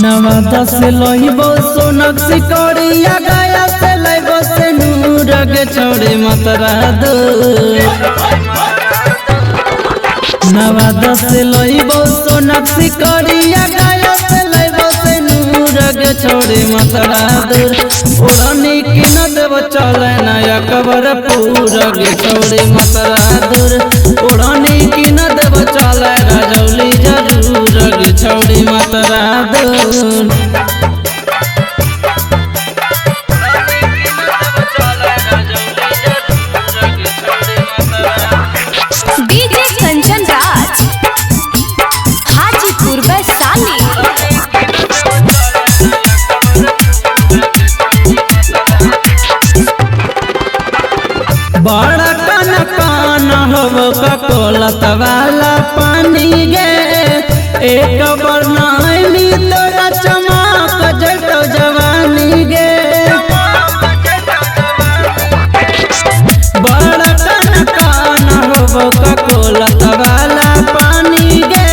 नवादा से लइबो सोनक सिकड़िया गया से लइबो से नूर के छोड़े मतरा दो। नवादा से लइबो सोनक सिकड़िया गया से लइबो से नूर के छोड़े मतरा दो। उड़नी की न देव चले नया कबर पूरा के छोड़े मतरा दो। उड़नी की न देव चले राजौली जरूर के छोड़े मतरा दो। डीजे कंचन राज हाजीपुर वैशाली। बड़ा कान कान हो ककोलत वाला पानी गे एक बरनाई तोरा चमक जटो जवानी गे। बड़ा कान कान हो ककोलत वाला पानी गे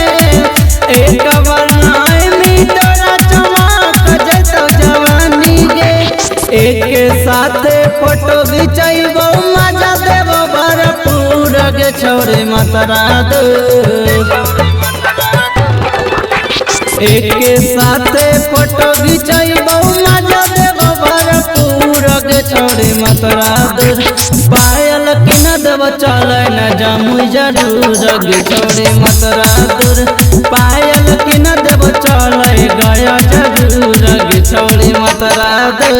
एक बरनाई तोरा चमक जटो जवानी गे। एक साथ फोटो खिंचैबो मजा देबो भरपूर के छोड़े मतरा दो। एक साथ फोटो खिंचैबो मजा देबो भरपूर के छोड़े मतरा दो। पायल की न देबो चले न जामुई जरूर के छोड़े मतरा दो। पायल की न देबो चले गया जरूर के छोड़े मतरा दो।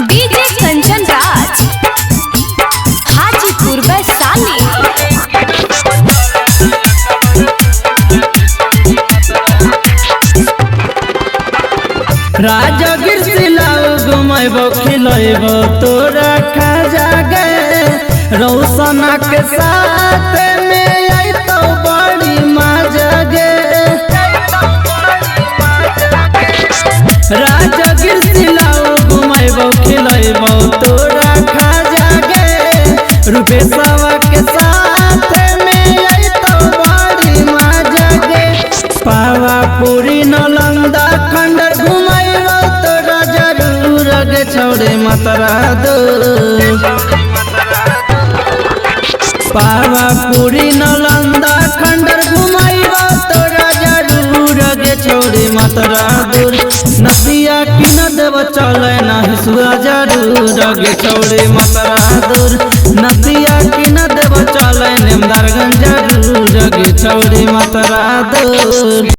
डीजे कंचन राज हाजीपुर वैशाली। राजगिर सिलाओ घुमैबो खिलैबो तोरा खा जागे। रौशना के साथ में आइतो बड़ी मजा गे। राजगिर सिलाओ घुमैबो खिलैबो तोरा खा जागे। रुपेशवा के साथ में आइतो बड़ी मजा गे। पावा पूरी नलंदा खंडर घुमैबो तोरा जरूर के छोड़े मतरा दो। पावा पूरी नलंदा खंडर घुमैबो तोरा जरूर के छोड़े मतरा दो। नदिया की न देव चले न हिसुआ जरूर के छोड़े मतरा दो। नदिया की न देव चले नेमदारगंज जरूर के छोड़े मतरा दो।